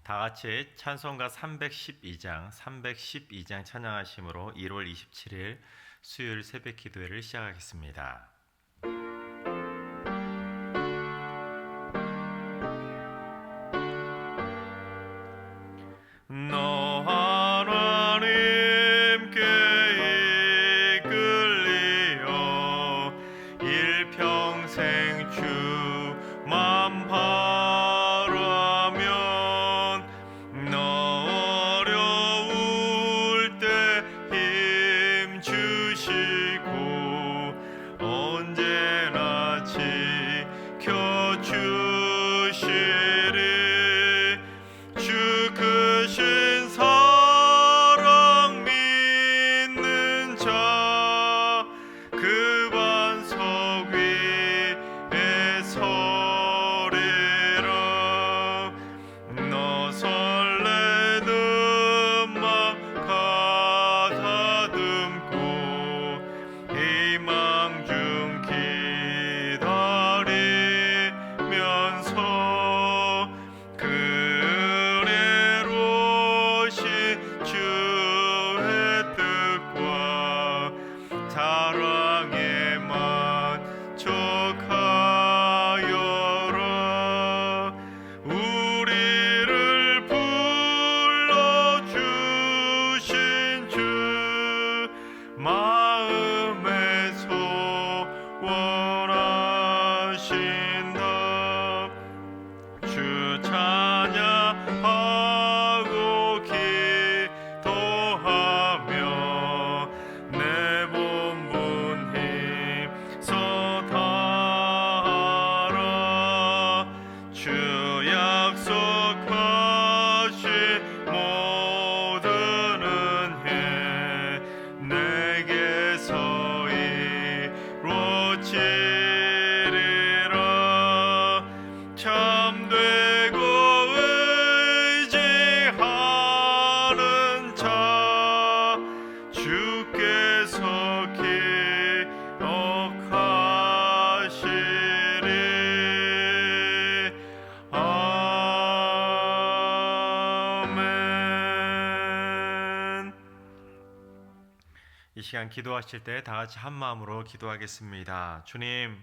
다 같이 찬송가 312장 찬양하심으로 1월 27일 수요일 새벽 기도회를 시작하겠습니다. 너 하나님께 이끌리어 일평생 주만 바라면 너 어려울 때 힘 주시고 언제나 지켜주시리. 주 크신 사랑 믿는 자 그 반석 위에 서리라. 너 설레는 맘 가다듬고 희망 중 기다리면서 주의 뜻과 사랑에 만족하여라. 우리를 불러주신 주 마음에 소원하신다. 주 찬양하고 기도하며 내 본분 힘써 다하라. 주 약속하신 모든 은혜 내게서 이루어지리라. 참되고 의지하는 자 주께서 기억하시리. 아멘. 이 시간 기도하실 때 다 같이 한 마음으로 기도하겠습니다. 주님,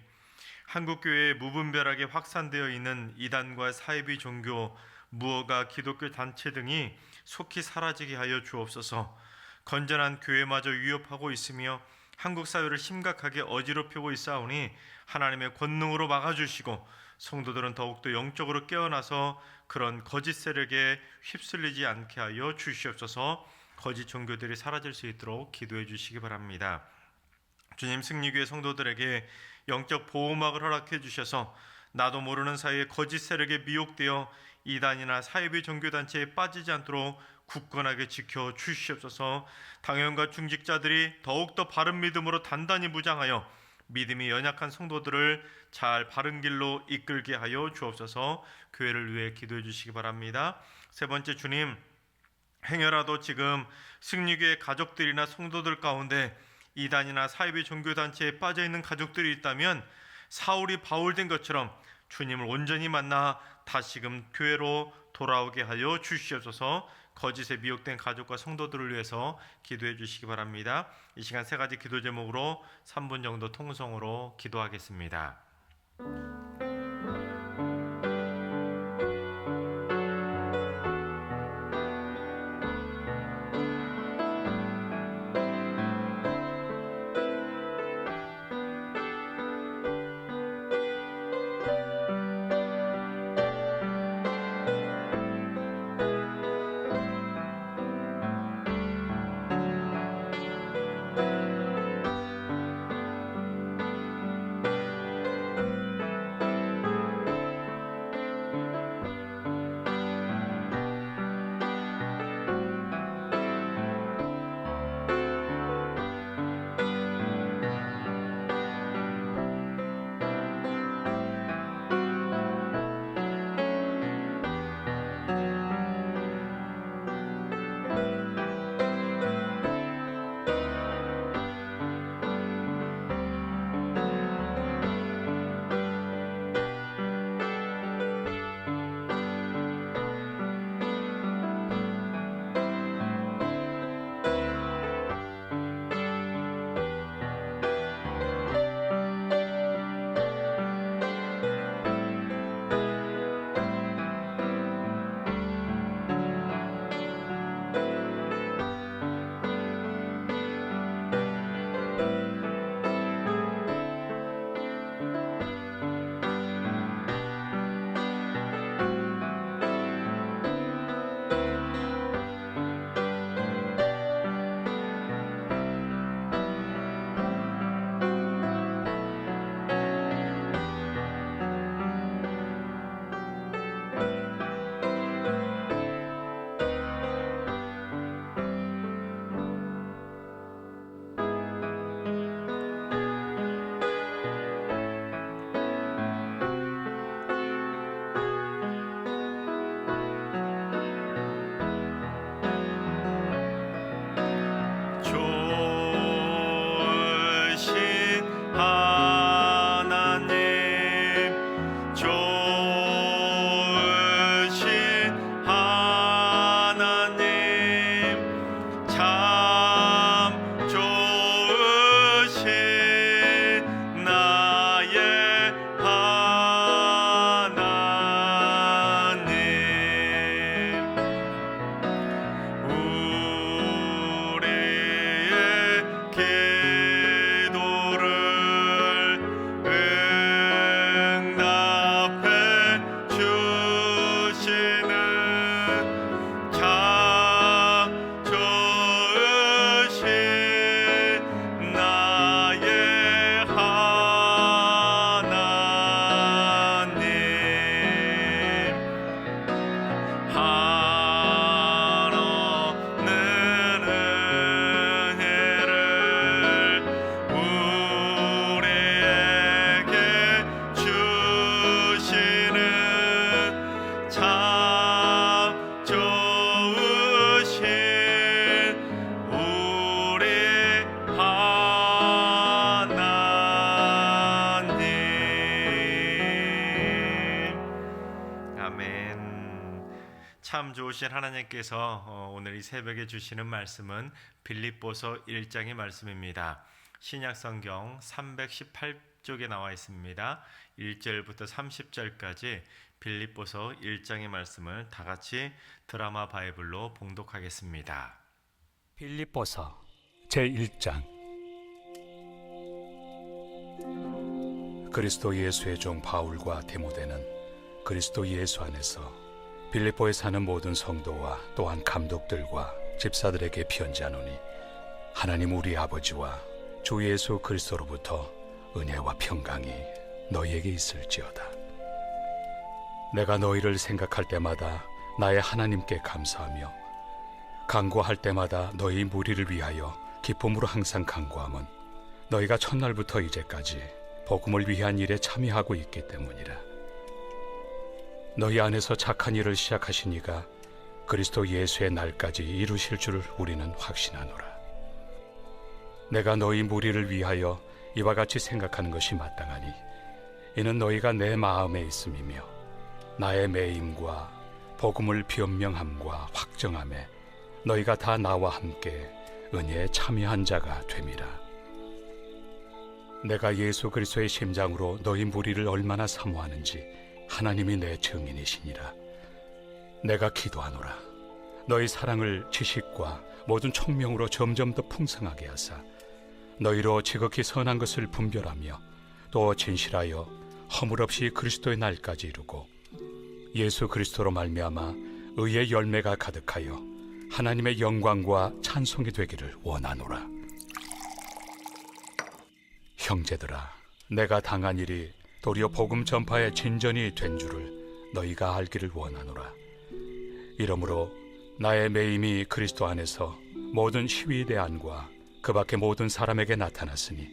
한국교회에 무분별하게 확산되어 있는 이단과 사이비 종교, 무허가 기독교 단체 등이 속히 사라지게 하여 주옵소서. 건전한 교회마저 위협하고 있으며 한국 사회를 심각하게 어지럽히고 있사오니 하나님의 권능으로 막아주시고 성도들은 더욱더 영적으로 깨어나서 그런 거짓 세력에 휩쓸리지 않게 하여 주시옵소서. 거짓 종교들이 사라질 수 있도록 기도해 주시기 바랍니다. 주님, 승리교회 성도들에게 영적 보호막을 허락해 주셔서 나도 모르는 사이에 거짓 세력에 미혹되어 이단이나 사이비 종교단체에 빠지지 않도록 굳건하게 지켜 주시옵소서. 당회원과 중직자들이 더욱더 바른 믿음으로 단단히 무장하여 믿음이 연약한 성도들을 잘 바른 길로 이끌게 하여 주옵소서. 교회를 위해 기도해 주시기 바랍니다. 세 번째, 주님, 행여라도 지금 승리교회 가족들이나 성도들 가운데 이단이나 사이비 종교단체에 빠져있는 가족들이 있다면 사울이 바울된 것처럼 주님을 온전히 만나 다시금 교회로 돌아오게 하여 주시옵소서. 거짓에 미혹된 가족과 성도들을 위해서 기도해 주시기 바랍니다. 이 시간 세 가지 기도 제목으로 3분 정도 통성으로 기도하겠습니다. 참 좋으신 하나님께서 오늘 이 새벽에 주시는 말씀은 빌립보서 1장의 말씀입니다. 신약성경 318쪽에 나와 있습니다. 1절부터 30절까지 빌립보서 1장의 말씀을 다 같이 드라마 바이블로 봉독하겠습니다. 빌립보서 제1장. 그리스도 예수의 종 바울과 디모데는 그리스도 예수 안에서 빌립보에 사는 모든 성도와 또한 감독들과 집사들에게 편지하노니, 하나님 우리 아버지와 주 예수 그리스도로부터 은혜와 평강이 너희에게 있을지어다. 내가 너희를 생각할 때마다 나의 하나님께 감사하며 간구할 때마다 너희 무리를 위하여 기쁨으로 항상 간구함은 너희가 첫날부터 이제까지 복음을 위한 일에 참여하고 있기 때문이라. 너희 안에서 착한 일을 시작하신 이가 그리스도 예수의 날까지 이루실 줄을 우리는 확신하노라. 내가 너희 무리를 위하여 이와 같이 생각하는 것이 마땅하니, 이는 너희가 내 마음에 있음이며 나의 매임과 복음을 변명함과 확정함에 너희가 다 나와 함께 은혜에 참여한 자가 됨이라. 내가 예수 그리스도의 심장으로 너희 무리를 얼마나 사모하는지 하나님이 내 증인이시니라. 내가 기도하노라. 너희 사랑을 지식과 모든 총명으로 점점 더 풍성하게 하사 너희로 지극히 선한 것을 분별하며 또 진실하여 허물 없이 그리스도의 날까지 이루고 예수 그리스도로 말미암아 의의 열매가 가득하여 하나님의 영광과 찬송이 되기를 원하노라. 형제들아, 내가 당한 일이 도리어 복음 전파의 진전이 된 줄을 너희가 알기를 원하노라. 이러므로 나의 매임이 그리스도 안에서 모든 시위대 안과 그 밖의 모든 사람에게 나타났으니,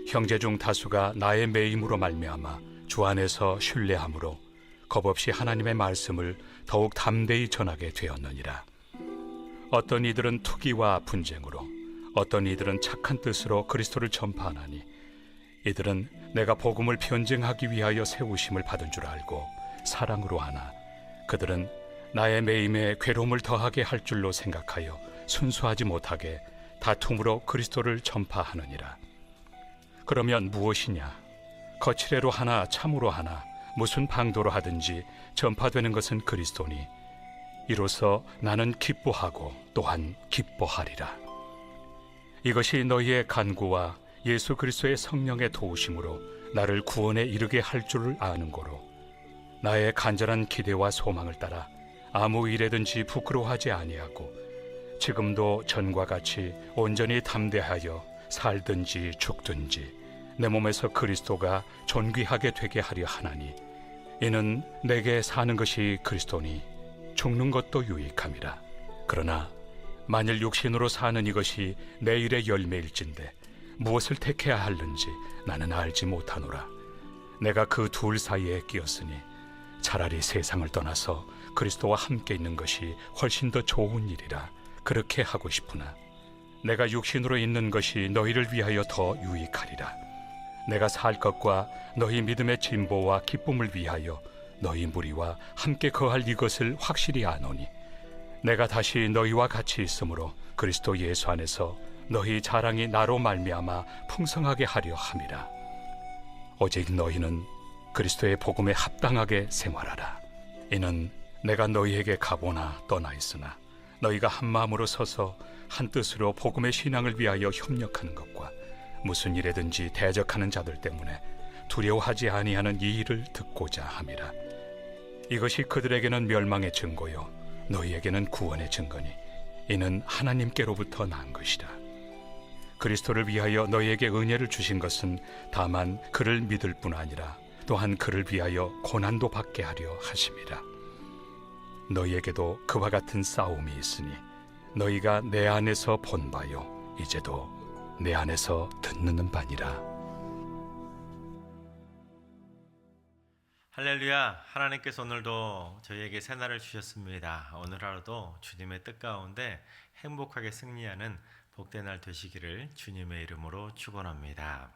형제 중 다수가 나의 매임으로 말미암아 주 안에서 신뢰함으로 겁없이 하나님의 말씀을 더욱 담대히 전하게 되었느니라. 어떤 이들은 투기와 분쟁으로, 어떤 이들은 착한 뜻으로 그리스도를 전파하나니, 이들은 내가 복음을 변증하기 위하여 세우심을 받은 줄 알고 사랑으로 하나, 그들은 나의 매임에 괴로움을 더하게 할 줄로 생각하여 순수하지 못하게 다툼으로 그리스도를 전파하느니라. 그러면 무엇이냐? 거칠애로 하나 참으로 하나 무슨 방도로 하든지 전파되는 것은 그리스도니, 이로써 나는 기뻐하고 또한 기뻐하리라. 이것이 너희의 간구와 예수 그리스도의 성령의 도우심으로 나를 구원에 이르게 할 줄을 아는 고로, 나의 간절한 기대와 소망을 따라 아무 일에든지 부끄러워하지 아니하고 지금도 전과 같이 온전히 담대하여 살든지 죽든지 내 몸에서 그리스도가 존귀하게 되게 하려 하나니, 이는 내게 사는 것이 그리스도니 죽는 것도 유익함이라. 그러나 만일 육신으로 사는 이것이 내 일의 열매일진데 무엇을 택해야 하는지 나는 알지 못하노라. 내가 그 둘 사이에 끼었으니 차라리 세상을 떠나서 그리스도와 함께 있는 것이 훨씬 더 좋은 일이라 그렇게 하고 싶으나, 내가 육신으로 있는 것이 너희를 위하여 더 유익하리라. 내가 살 것과 너희 믿음의 진보와 기쁨을 위하여 너희 무리와 함께 거할 이것을 확실히 아노니, 내가 다시 너희와 같이 있으므로 그리스도 예수 안에서 너희 자랑이 나로 말미암아 풍성하게 하려 함이라. 오직 너희는 그리스도의 복음에 합당하게 생활하라. 이는 내가 너희에게 가보나 떠나 있으나 너희가 한 마음으로 서서 한 뜻으로 복음의 신앙을 위하여 협력하는 것과 무슨 일에든지 대적하는 자들 때문에 두려워하지 아니하는 이 일을 듣고자 함이라. 이것이 그들에게는 멸망의 증거요 너희에게는 구원의 증거니, 이는 하나님께로부터 난 것이라. 그리스도를 위하여 너희에게 은혜를 주신 것은 다만 그를 믿을 뿐 아니라 또한 그를 위하여 고난도 받게 하려 하심이라. 너희에게도 그와 같은 싸움이 있으니 너희가 내 안에서 본 바요 이제도 내 안에서 듣는 바니라. 할렐루야. 하나님께서 오늘도 저희에게 새날을 주셨습니다. 오늘 하루도 주님의 뜻 가운데 행복하게 승리하는 복된 날 되시기를 주님의 이름으로 축원합니다.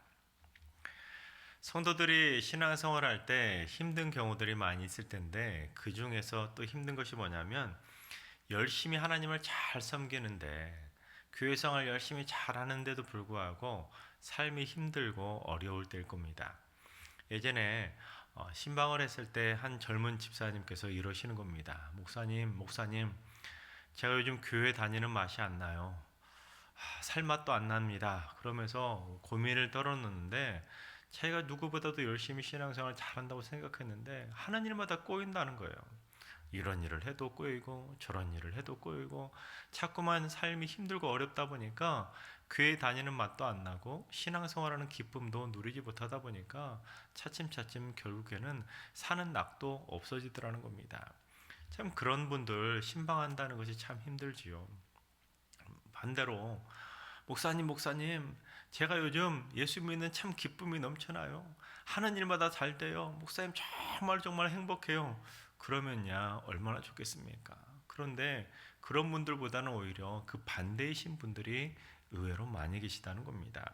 성도들이 신앙생활 할 때 힘든 경우들이 많이 있을 텐데 그 중에서 또 힘든 것이 뭐냐면 열심히 하나님을 잘 섬기는데 교회 생활 열심히 잘 하는데도 불구하고 삶이 힘들고 어려울 때일 겁니다. 예전에 신방을 했을 때 한 젊은 집사님께서 이러시는 겁니다. 목사님, 제가 요즘 교회 다니는 맛이 안 나요. 살맛도 안 납니다. 그러면서 고민을 떨어놓는데 자기가 누구보다도 열심히 신앙생활 잘한다고 생각했는데 하는 일마다 꼬인다는 거예요. 이런 일을 해도 꼬이고 저런 일을 해도 꼬이고 자꾸만 삶이 힘들고 어렵다 보니까 교회 다니는 맛도 안 나고 신앙생활하는 기쁨도 누리지 못하다 보니까 차츰차츰 결국에는 사는 낙도 없어지더라는 겁니다. 참 그런 분들 신방한다는 것이 참 힘들지요. 반대로 목사님, 제가 요즘 예수 믿는 참 기쁨이 넘쳐나요. 하는 일마다 잘 돼요. 목사님 정말 행복해요. 그러면야 얼마나 좋겠습니까? 그런데 그런 분들보다는 오히려 그 반대이신 분들이 의외로 많이 계시다는 겁니다.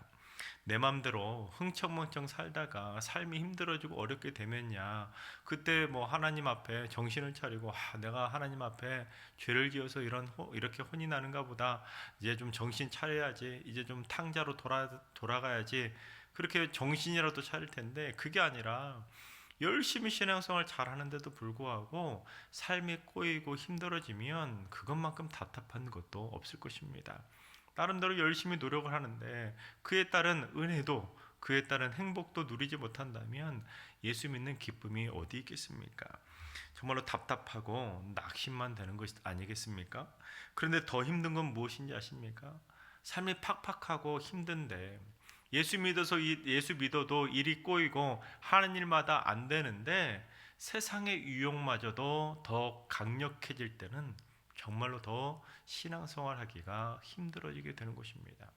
내 맘대로 흥청망청 살다가 삶이 힘들어지고 어렵게 되면야 그때 뭐 하나님 앞에 정신을 차리고 내가 하나님 앞에 죄를 지어서 이렇게 혼이 나는가 보다, 이제 좀 정신 차려야지, 이제 좀 탕자로 돌아가야지, 그렇게 정신이라도 차릴 텐데 그게 아니라 열심히 신앙생활 잘 하는데도 불구하고 삶이 꼬이고 힘들어지면 그것만큼 답답한 것도 없을 것입니다. 나름대로 열심히 노력을 하는데 그에 따른 은혜도, 그에 따른 행복도 누리지 못한다면 예수 믿는 기쁨이 어디 있겠습니까? 정말로 답답하고 낙심만 되는 것이 아니겠습니까? 그런데 더 힘든 건 무엇인지 아십니까? 삶이 팍팍하고 힘든데 예수 믿어도 일이 꼬이고 하는 일마다 안 되는데 세상의 유혹마저도 더 강력해질 때는 정말로 더 신앙생활 하기가 힘들어지게 되는 것입니다.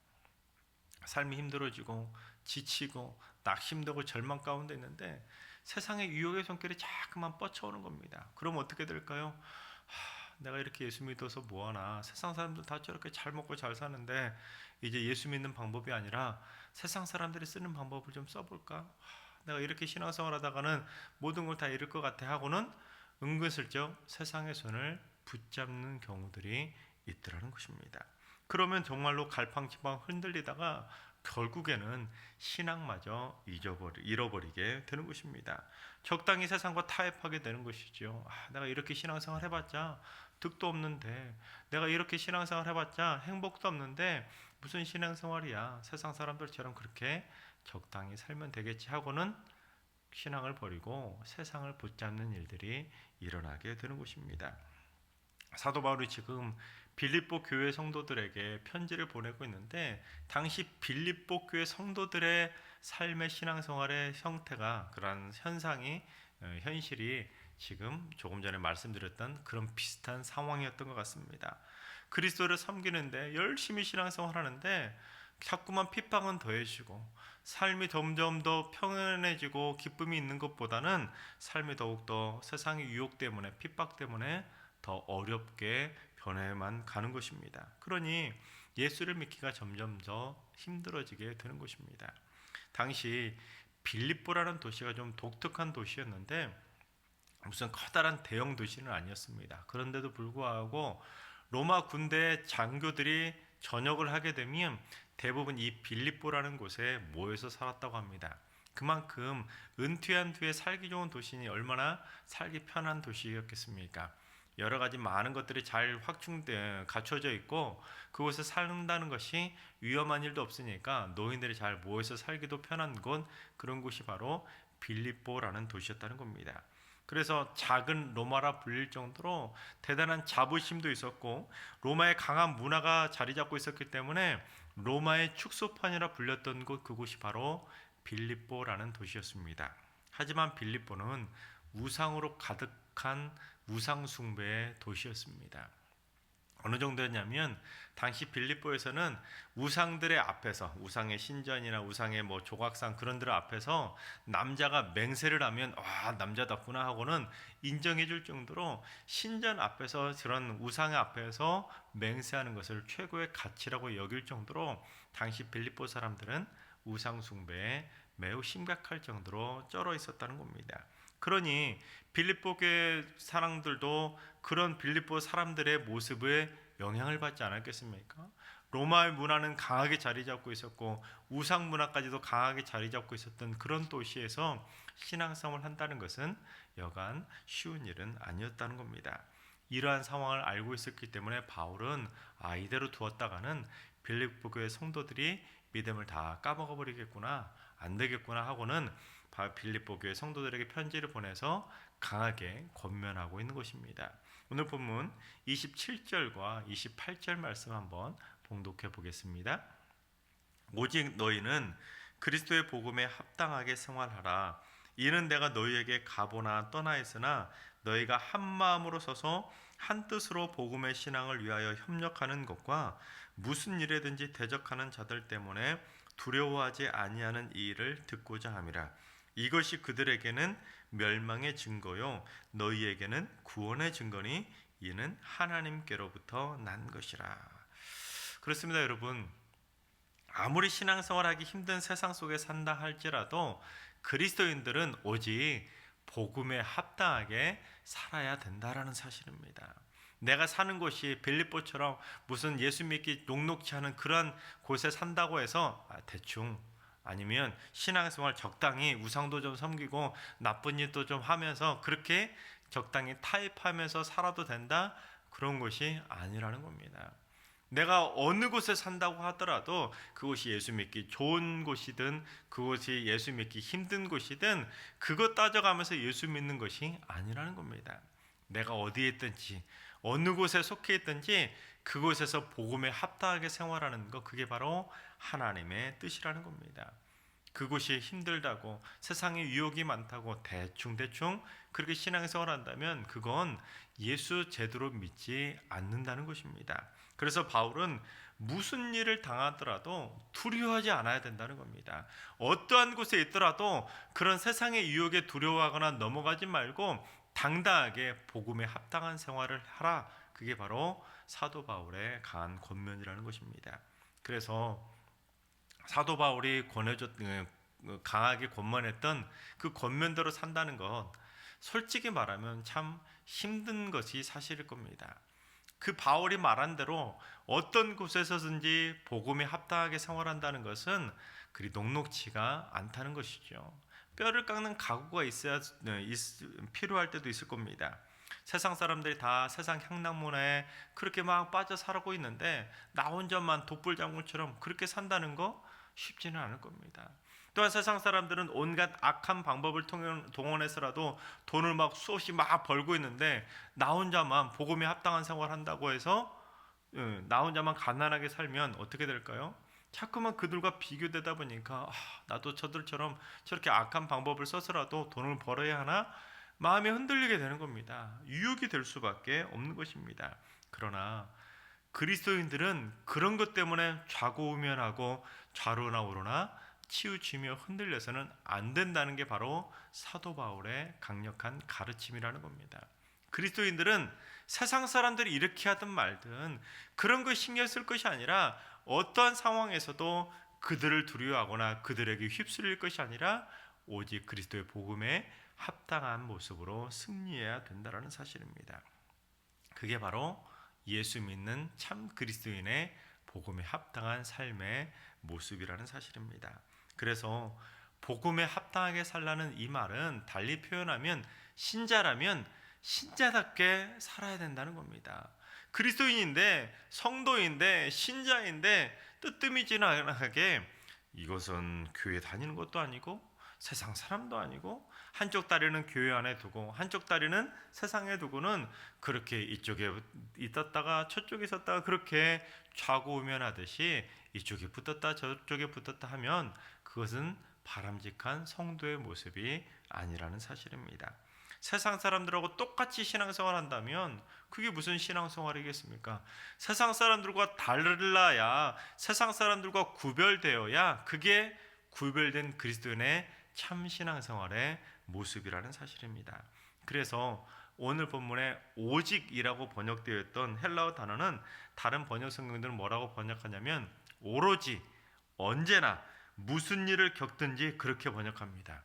삶이 힘들어지고 지치고 낙심되고 절망 가운데 있는데 세상의 유혹의 손길이 자꾸만 뻗쳐오는 겁니다. 그럼 어떻게 될까요? 내가 이렇게 예수 믿어서 뭐하나, 세상 사람들 다 저렇게 잘 먹고 잘 사는데 이제 예수 믿는 방법이 아니라 세상 사람들이 쓰는 방법을 좀 써볼까? 내가 이렇게 신앙생활 하다가는 모든 걸 다 잃을 것 같아 하고는 은근슬쩍 세상의 손을 붙잡는 경우들이 있더라는 것입니다. 그러면 정말로 갈팡질팡 흔들리다가 결국에는 신앙마저 잃어버리게 되는 것입니다. 적당히 세상과 타협하게 되는 것이죠. 내가 이렇게 신앙생활 해봤자 득도 없는데, 내가 이렇게 신앙생활 해봤자 행복도 없는데 무슨 신앙생활이야, 세상 사람들처럼 그렇게 적당히 살면 되겠지 하고는 신앙을 버리고 세상을 붙잡는 일들이 일어나게 되는 것입니다. 사도 바울이 지금 빌립보 교회 성도들에게 편지를 보내고 있는데 당시 빌립보 교회 성도들의 삶의 신앙생활의 형태가, 그러한 현상이, 현실이 지금 조금 전에 말씀드렸던 그런 비슷한 상황이었던 것 같습니다. 그리스도를 섬기는데 열심히 신앙생활 하는데 자꾸만 핍박은 더해지고 삶이 점점 더 평안해지고 기쁨이 있는 것보다는 삶이 더욱더 세상의 유혹 때문에, 핍박 때문에 더 어렵게 변해만 가는 것입니다. 그러니 예수를 믿기가 점점 더 힘들어지게 되는 것입니다. 당시 빌립보라는 도시가 좀 독특한 도시였는데 무슨 커다란 대형 도시는 아니었습니다. 그런데도 불구하고 로마 군대 장교들이 전역을 하게 되면 대부분 이 빌립보라는 곳에 모여서 살았다고 합니다. 그만큼 은퇴한 뒤에 살기 좋은 도시니 얼마나 살기 편한 도시였겠습니까? 여러 가지 많은 것들이 잘 갖춰져 있고 그곳에 산다는 것이 위험한 일도 없으니까 노인들이 잘 모여서 살기도 편한 곳, 그런 곳이 바로 빌립보라는 도시였다는 겁니다. 그래서 작은 로마라 불릴 정도로 대단한 자부심도 있었고 로마의 강한 문화가 자리 잡고 있었기 때문에 로마의 축소판이라 불렸던 그곳이 바로 빌립보라는 도시였습니다. 하지만 빌립보는 우상으로 가득한 우상 숭배의 도시였습니다. 어느 정도였냐면 당시 빌립보에서는 우상들의 앞에서, 우상의 신전이나 우상의 조각상 그런 들 앞에서 남자가 맹세를 하면 남자답구나 하고는 인정해 줄 정도로 신전 앞에서, 그런 우상의 앞에서 맹세하는 것을 최고의 가치라고 여길 정도로 당시 빌립보 사람들은 우상 숭배에 매우 심각할 정도로 쩔어 있었다는 겁니다. 그러니 빌립보 교회 사람들도 그런 빌립보 사람들의 모습에 영향을 받지 않았겠습니까? 로마의 문화는 강하게 자리 잡고 있었고 우상 문화까지도 강하게 자리 잡고 있었던 그런 도시에서 신앙생활을 한다는 것은 여간 쉬운 일은 아니었다는 겁니다. 이러한 상황을 알고 있었기 때문에 바울은 이대로 두었다가는 빌립보 교회 성도들이 믿음을 다 까먹어 버리겠구나, 안 되겠구나 하고는 빌립보 교회 성도들에게 편지를 보내서 강하게 권면하고 있는 것입니다. 오늘 본문 27절과 28절 말씀 한번 봉독해 보겠습니다. 오직 너희는 그리스도의 복음에 합당하게 생활하라. 이는 내가 너희에게 가보나 떠나 있으나 너희가 한 마음으로 서서 한 뜻으로 복음의 신앙을 위하여 협력하는 것과 무슨 일에든지 대적하는 자들 때문에 두려워하지 아니하는 이 일을 듣고자 함이라. 이것이 그들에게는 멸망의 증거요 너희에게는 구원의 증거니 이는 하나님께로부터 난 것이라. 그렇습니다, 여러분. 아무리 신앙생활하기 힘든 세상 속에 산다 할지라도 그리스도인들은 오직 복음에 합당하게 살아야 된다라는 사실입니다. 내가 사는 곳이 빌립보처럼 무슨 예수 믿기 녹록지 않은 그런 곳에 산다고 해서 대충, 아니면 신앙생활 적당히 우상도 좀 섬기고 나쁜 일도 좀 하면서 그렇게 적당히 타협하면서 살아도 된다, 그런 것이 아니라는 겁니다. 내가 어느 곳에 산다고 하더라도 그곳이 예수 믿기 좋은 곳이든 그곳이 예수 믿기 힘든 곳이든 그것 따져가면서 예수 믿는 것이 아니라는 겁니다. 내가 어디에 있든지 어느 곳에 속해 있든지 그곳에서 복음에 합당하게 생활하는 것, 그게 바로 하나님의 뜻이라는 겁니다. 그곳이 힘들다고, 세상에 유혹이 많다고 대충 그렇게 신앙생활 한다면 그건 예수 제대로 믿지 않는다는 것입니다. 그래서 바울은 무슨 일을 당하더라도 두려워하지 않아야 된다는 겁니다. 어떠한 곳에 있더라도 그런 세상의 유혹에 두려워하거나 넘어가지 말고 당당하게 복음에 합당한 생활을 하라. 그게 바로 사도 바울의 강한 권면이라는 것입니다. 그래서 사도 바울이 강하게 권면했던 그 권면대로 산다는 것, 솔직히 말하면 참 힘든 것이 사실일 겁니다. 그 바울이 말한 대로 어떤 곳에서든지 복음에 합당하게 생활한다는 것은 그리 녹록지가 않다는 것이죠. 뼈를 깎는 각오가 필요할 때도 있을 겁니다. 세상 사람들이 다 세상 향락문화에 그렇게 막 빠져 살고 있는데 나 혼자만 독불장군처럼 그렇게 산다는 거 쉽지는 않을 겁니다. 또한 세상 사람들은 온갖 악한 방법을 동원해서라도 돈을 막 수없이 막 벌고 있는데 나 혼자만 복음에 합당한 생활을 한다고 해서 나 혼자만 가난하게 살면 어떻게 될까요? 자꾸만 그들과 비교되다 보니까 나도 저들처럼 저렇게 악한 방법을 써서라도 돈을 벌어야 하나? 마음이 흔들리게 되는 겁니다. 유혹이 될 수밖에 없는 것입니다. 그러나 그리스도인들은 그런 것 때문에 좌고우면하고 좌로나 우로나 치우치며 흔들려서는 안 된다는 게 바로 사도 바울의 강력한 가르침이라는 겁니다. 그리스도인들은 세상 사람들이 이렇게 하든 말든 그런 거 신경 쓸 것이 아니라 어떠한 상황에서도 그들을 두려워하거나 그들에게 휩쓸릴 것이 아니라 오직 그리스도의 복음에 합당한 모습으로 승리해야 된다는 사실입니다. 그게 바로 예수 믿는 참 그리스도인의 복음에 합당한 삶의 모습이라는 사실입니다. 그래서 복음에 합당하게 살라는 이 말은 달리 표현하면 신자라면 신자답게 살아야 된다는 겁니다. 그리스도인인데, 성도인데, 신자인데 뜨뜨미지근하게 이것은 교회 다니는 것도 아니고 세상 사람도 아니고 한쪽 다리는 교회 안에 두고 한쪽 다리는 세상에 두고는 그렇게 이쪽에 있었다가 저쪽에 있었다가 그렇게 좌고우면하듯이 이쪽에 붙었다 저쪽에 붙었다 하면 그것은 바람직한 성도의 모습이 아니라는 사실입니다. 세상 사람들하고 똑같이 신앙생활 한다면 그게 무슨 신앙생활이겠습니까? 세상 사람들과 달라야, 세상 사람들과 구별되어야 그게 구별된 그리스도인의 참 신앙생활의 모습이라는 사실입니다. 그래서 오늘 본문에 오직이라고 번역되어 있던 헬라어 단어는 다른 번역 성경들은 뭐라고 번역하냐면 오로지, 언제나, 무슨 일을 겪든지 그렇게 번역합니다.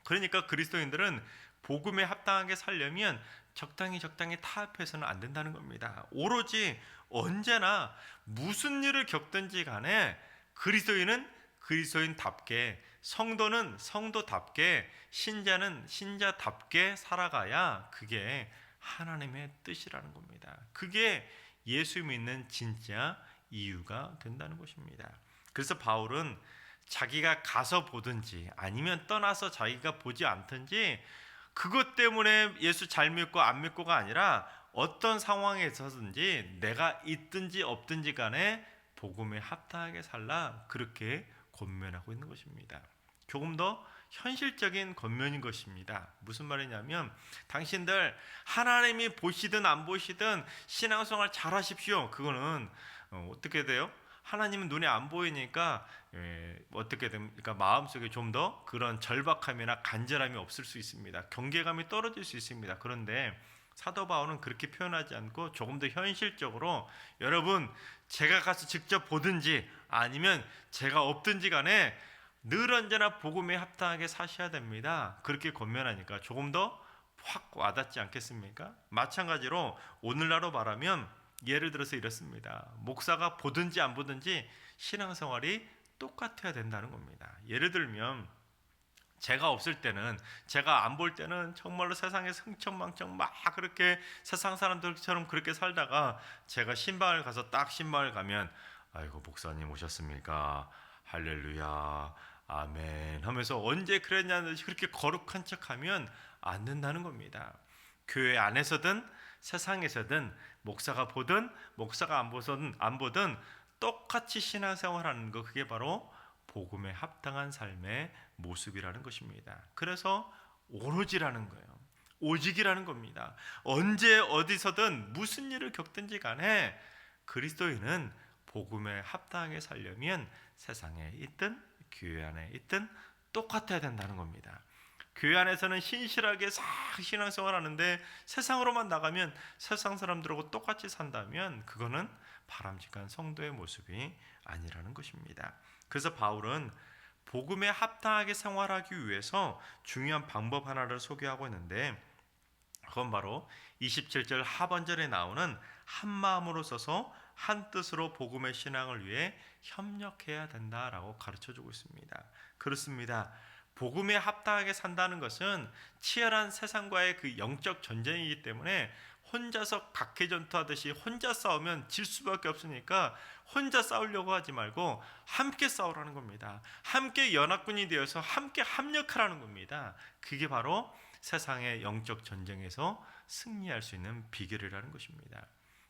그러니까 그리스도인들은 복음에 합당하게 살려면 적당히 타협해서는 안 된다는 겁니다. 오로지 언제나 무슨 일을 겪든지 간에 그리스도인은 그리스도인답게, 성도는 성도답게, 신자는 신자답게 살아가야 그게 하나님의 뜻이라는 겁니다. 그게 예수 믿는 진짜 이유가 된다는 것입니다. 그래서 바울은 자기가 가서 보든지 아니면 떠나서 자기가 보지 않든지 그것 때문에 예수 잘 믿고 안 믿고가 아니라 어떤 상황에 있어서든지 내가 있든지 없든지 간에 복음에 합당하게 살라, 그렇게 권면하고 있는 것입니다. 조금 더 현실적인 권면인 것입니다. 무슨 말이냐면, 당신들 하나님이 보시든 안 보시든 신앙생활 잘 하십시오. 그거는 어떻게 돼요? 하나님은 눈에 안 보이니까 어떻게 됩니까? 마음속에 좀 더 그런 절박함이나 간절함이 없을 수 있습니다. 경계감이 떨어질 수 있습니다. 그런데 사도 바울은 그렇게 표현하지 않고 조금 더 현실적으로, 여러분 제가 가서 직접 보든지 아니면 제가 없든지 간에 늘 언제나 복음에 합당하게 사셔야 됩니다. 그렇게 권면하니까 조금 더 확 와닿지 않겠습니까? 마찬가지로 오늘날로 말하면 예를 들어서 이렇습니다. 목사가 보든지 안 보든지 신앙생활이 똑같아야 된다는 겁니다. 예를 들면 제가 없을 때는, 제가 안 볼 때는 정말로 세상에 흥청망청 막 그렇게 세상 사람들처럼 그렇게 살다가 제가 신방을 가서 딱 신방을 가면 아이고 목사님 오셨습니까? 할렐루야 아멘 하면서 언제 그랬냐는 듯이 그렇게 거룩한 척하면 안 된다는 겁니다. 교회 안에서든 세상에서든 목사가 보든 목사가 안 보든 똑같이 신앙생활하는 거, 그게 바로 복음에 합당한 삶의 모습이라는 것입니다. 그래서 오로지라는 거예요. 오직이라는 겁니다. 언제 어디서든 무슨 일을 겪든지 간에 그리스도인은 복음에 합당하게 살려면 세상에 있든 교회 안에 있든 똑같아야 된다는 겁니다. 교회 안에서는 신실하게 싹 신앙생활 하는데 세상으로만 나가면 세상 사람들하고 똑같이 산다면 그거는 바람직한 성도의 모습이 아니라는 것입니다. 그래서 바울은 복음에 합당하게 생활하기 위해서 중요한 방법 하나를 소개하고 있는데, 그건 바로 27절 하반절에 나오는 한 마음으로 서서 한 뜻으로 복음의 신앙을 위해 협력해야 된다라고 가르쳐주고 있습니다. 그렇습니다. 복음에 합당하게 산다는 것은 치열한 세상과의 그 영적 전쟁이기 때문에 혼자서 각해전투하듯이 혼자 싸우면 질 수밖에 없으니까 혼자 싸우려고 하지 말고 함께 싸우라는 겁니다. 함께 연합군이 되어서 함께 합력하라는 겁니다. 그게 바로 세상의 영적 전쟁에서 승리할 수 있는 비결이라는 것입니다.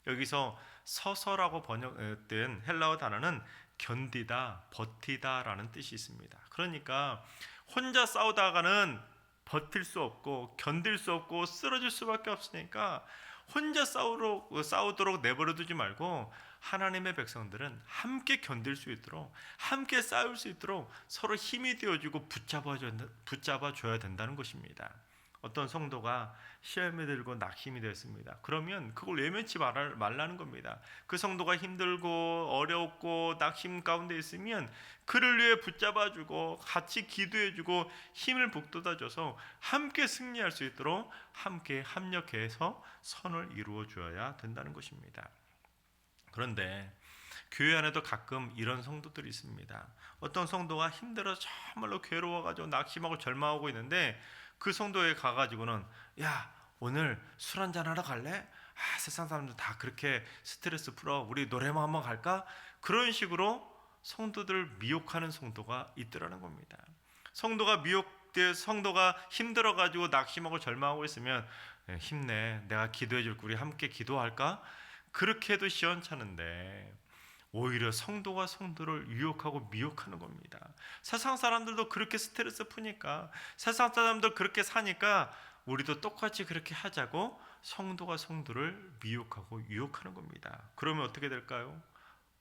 여기서 서서라고 번역된 헬라어 단어는 견디다, 버티다라는 뜻이 있습니다. 그러니까 혼자 싸우다가는 버틸 수 없고 견딜 수 없고 쓰러질 수밖에 없으니까 혼자 싸우도록 내버려 두지 말고 하나님의 백성들은 함께 견딜 수 있도록, 함께 싸울 수 있도록 서로 힘이 되어주고 붙잡아줘야 된다는 것입니다. 어떤 성도가 시험에 들고 낙심이 됐습니다. 그러면 그걸 외면치 말라는 겁니다. 그 성도가 힘들고 어렵고 낙심 가운데 있으면 그를 위해 붙잡아주고 같이 기도해주고 힘을 북돋아줘서 함께 승리할 수 있도록 함께 합력해서 선을 이루어 주어야 된다는 것입니다. 그런데 교회 안에도 가끔 이런 성도들이 있습니다. 어떤 성도가 힘들어서 정말로 괴로워가지고 낙심하고 절망하고 있는데 그 성도에 가가지고는 야 오늘 술 한잔 하러 갈래? 세상 사람들 다 그렇게 스트레스 풀어, 우리 노래방 한번 갈까? 그런 식으로 성도들을 미혹하는 성도가 있더라는 겁니다. 성도가 힘들어가지고 낙심하고 절망하고 있으면 힘내, 내가 기도해 줄게, 우리 함께 기도할까? 그렇게 해도 시원찮은데 오히려 성도가 성도를 유혹하고 미혹하는 겁니다. 세상 사람들도 그렇게 스트레스 푸니까, 세상 사람들 그렇게 사니까 우리도 똑같이 그렇게 하자고 성도가 성도를 미혹하고 유혹하는 겁니다. 그러면 어떻게 될까요?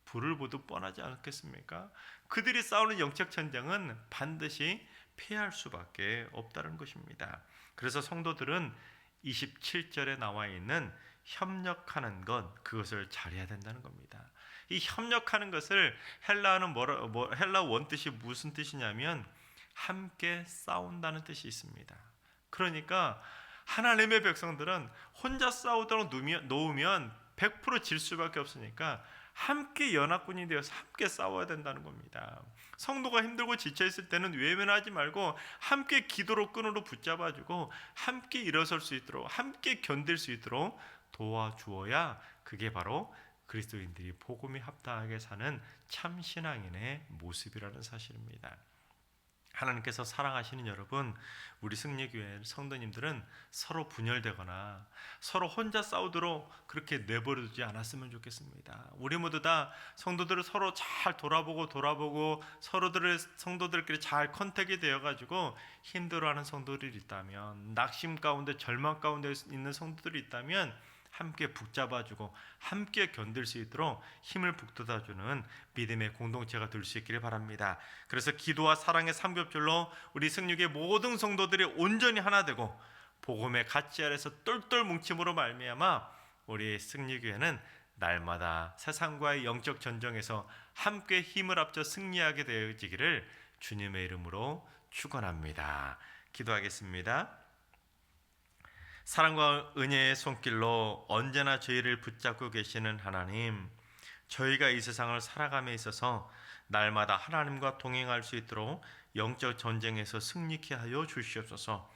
불을 보듯 뻔하지 않겠습니까? 그들이 싸우는 영적 전쟁은 반드시 패할 수밖에 없다는 것입니다. 그래서 성도들은 27절에 나와 있는 협력하는 것, 그것을 잘해야 된다는 겁니다. 이 협력하는 것을 헬라어는 헬라 원뜻이 무슨 뜻이냐면 함께 싸운다는 뜻이 있습니다. 그러니까 하나님의 백성들은 혼자 싸우도록 놓으면 100% 질 수밖에 없으니까 함께 연합군이 되어서 함께 싸워야 된다는 겁니다. 성도가 힘들고 지쳐 있을 때는 외면하지 말고 함께 기도로 끈으로 붙잡아주고 함께 일어설 수 있도록, 함께 견딜 수 있도록 도와주어야 그게 바로 그리스도인들이 복음에 합당하게 사는 참 신앙인의 모습이라는 사실입니다. 하나님께서 사랑하시는 여러분, 우리 승리교회 성도님들은 서로 분열되거나 서로 혼자 싸우도록 그렇게 내버려두지 않았으면 좋겠습니다. 우리 모두 다 성도들을 서로 잘 돌아보고 성도들끼리 잘 컨택이 되어가지고 힘들어하는 성도들이 있다면, 낙심 가운데 절망 가운데 있는 성도들이 있다면 함께 붙잡아주고 함께 견딜 수 있도록 힘을 북돋아주는 믿음의 공동체가 될 수 있기를 바랍니다. 그래서 기도와 사랑의 삼겹줄로 우리 승리교회 모든 성도들이 온전히 하나 되고 복음의 가치 아래서 똘똘 뭉침으로 말미암아 우리 승리교회는 날마다 세상과의 영적 전쟁에서 함께 힘을 합쳐 승리하게 되어지기를 주님의 이름으로 축원합니다. 기도하겠습니다. 사랑과 은혜의 손길로 언제나 저희를 붙잡고 계시는 하나님, 저희가 이 세상을 살아감에 있어서 날마다 하나님과 동행할 수 있도록 영적 전쟁에서 승리케 하여 주시옵소서.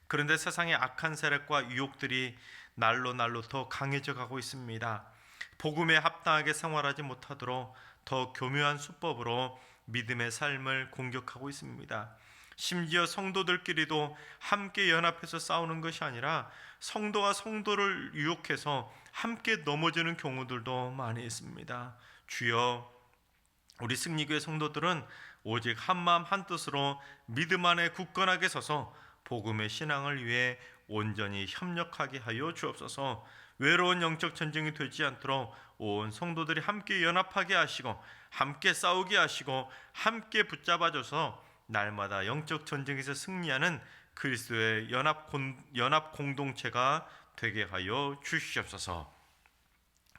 그런데 세상의 악한 세력과 유혹들이 날로 더 강해져 가고 있습니다. 복음에 합당하게 생활하지 못하도록 더 교묘한 수법으로 믿음의 삶을 공격하고 있습니다. 심지어 성도들끼리도 함께 연합해서 싸우는 것이 아니라 성도가 성도를 유혹해서 함께 넘어지는 경우들도 많이 있습니다. 주여, 우리 승리교회 성도들은 오직 한마음 한뜻으로 믿음 안에 굳건하게 서서 복음의 신앙을 위해 온전히 협력하게 하여 주옵소서. 외로운 영적 전쟁이 되지 않도록 온 성도들이 함께 연합하게 하시고 함께 싸우게 하시고 함께 붙잡아줘서 날마다 영적 전쟁에서 승리하는 그리스도의 연합 공동체가 되게 하여 주시옵소서.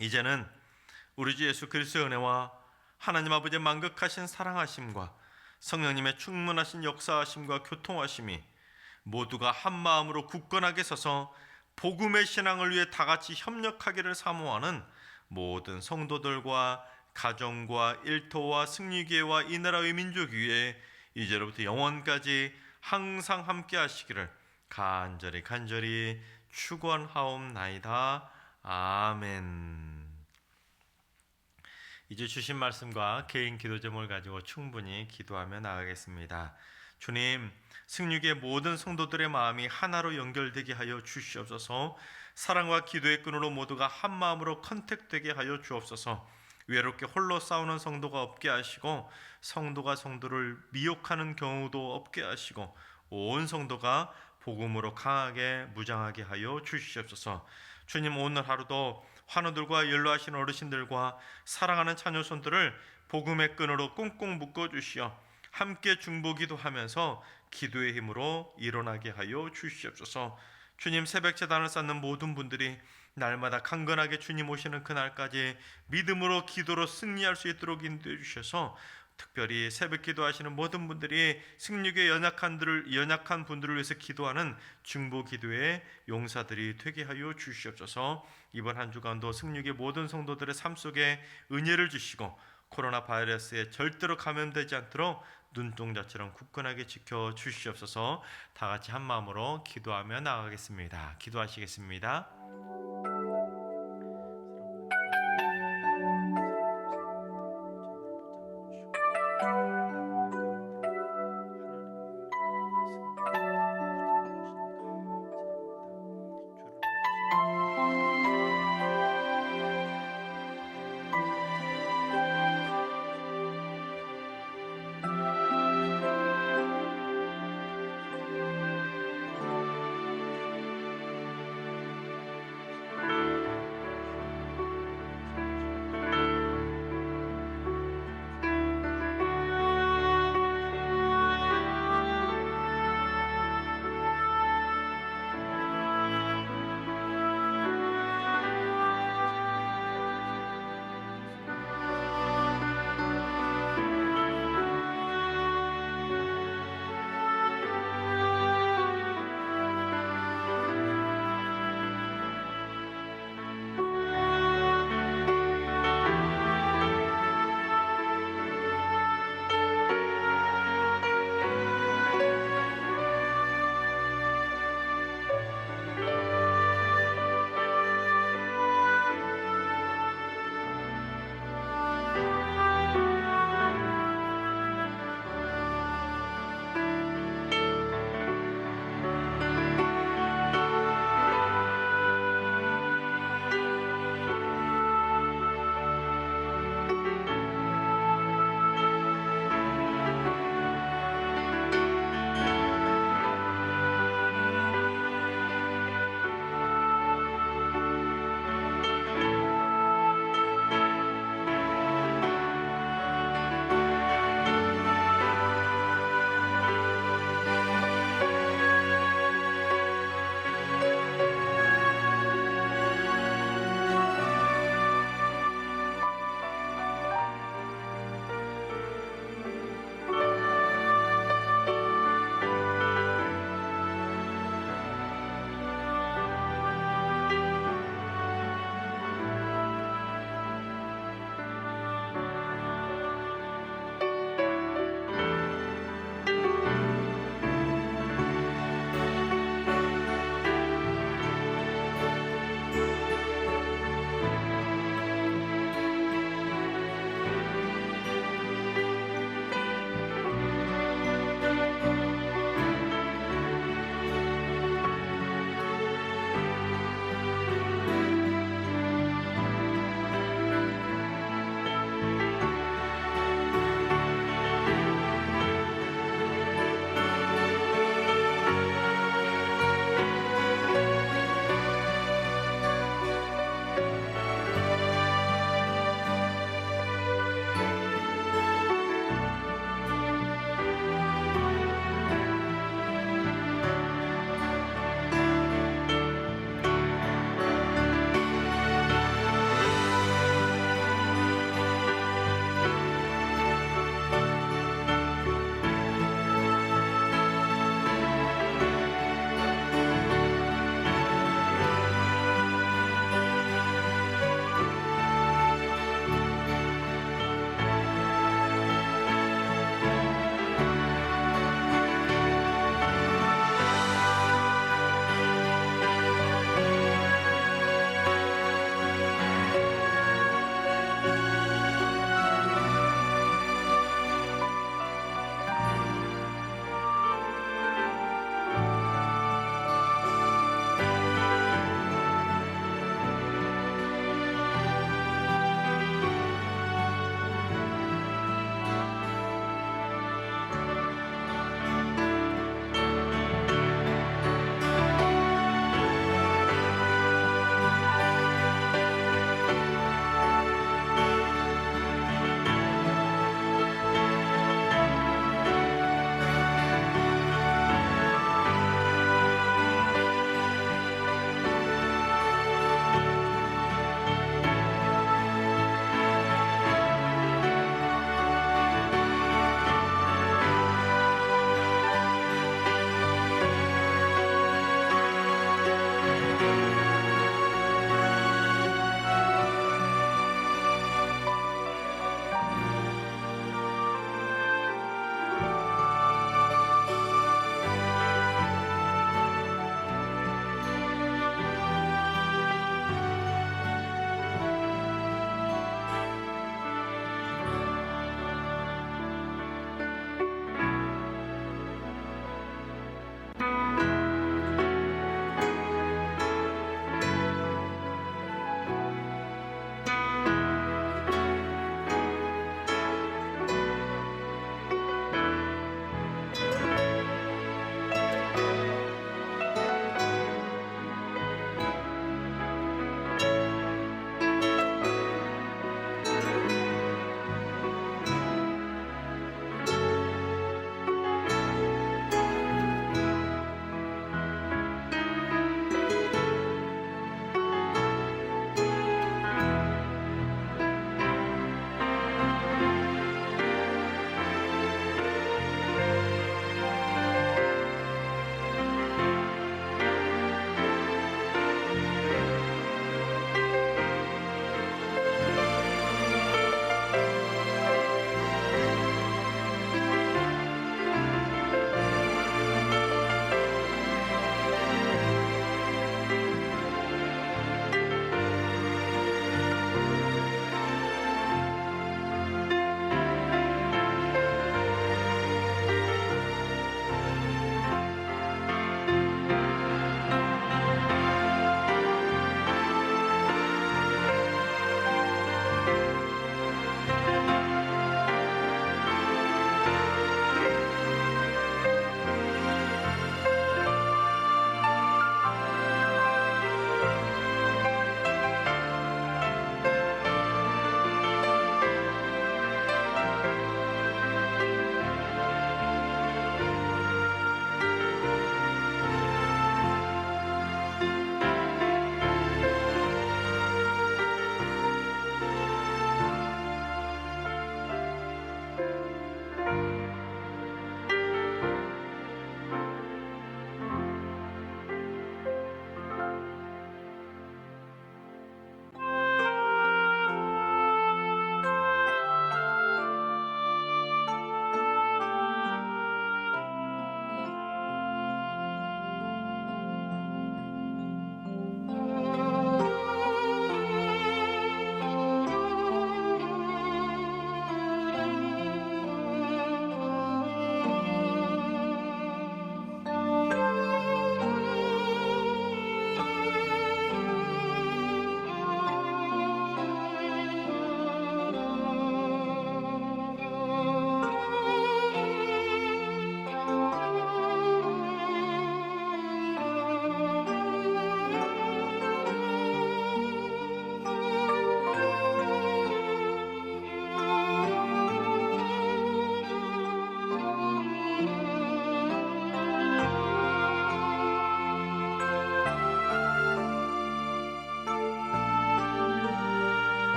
이제는 우리 주 예수 그리스도의 은혜와 하나님 아버지의 만극하신 사랑하심과 성령님의 충만하신 역사하심과 교통하심이 모두가 한 마음으로 굳건하게 서서 복음의 신앙을 위해 다 같이 협력하기를 사모하는 모든 성도들과 가정과 일터와 승리교회와 이 나라의 민족 위에 이제로부터 영원까지 항상 함께 하시기를 간절히 축원하옵나이다. 아멘. 이제 주신 말씀과 개인 기도 제목을 가지고 충분히 기도하며 나가겠습니다. 주님, 승리교회 모든 성도들의 마음이 하나로 연결되게 하여 주시옵소서. 사랑과 기도의 끈으로 모두가 한 마음으로 컨택되게 하여 주옵소서. 외롭게 홀로 싸우는 성도가 없게 하시고 성도가 성도를 미혹하는 경우도 없게 하시고 온 성도가 복음으로 강하게 무장하게 하여 주시옵소서. 주님, 오늘 하루도 환우들과 연로하신 어르신들과 사랑하는 자녀손들을 복음의 끈으로 꽁꽁 묶어주시어 함께 중보기도 하면서 기도의 힘으로 일어나게 하여 주시옵소서. 주님, 새벽 제단을 쌓는 모든 분들이 날마다 강건하게 주님 오시는 그날까지 믿음으로 기도로 승리할 수 있도록 인도해 주셔서 특별히 새벽 기도하시는 모든 분들이 승리교회 연약한 분들을 위해서 기도하는 중보 기도의 용사들이 되게 하여 주시옵소서. 이번 한 주간도 승리교회 모든 성도들의 삶 속에 은혜를 주시고 코로나 바이러스에 절대로 감염되지 않도록 눈동자처럼 굳건하게 지켜 주시옵소서. 다 같이 한 마음으로 기도하며 나가겠습니다. 기도하시겠습니다.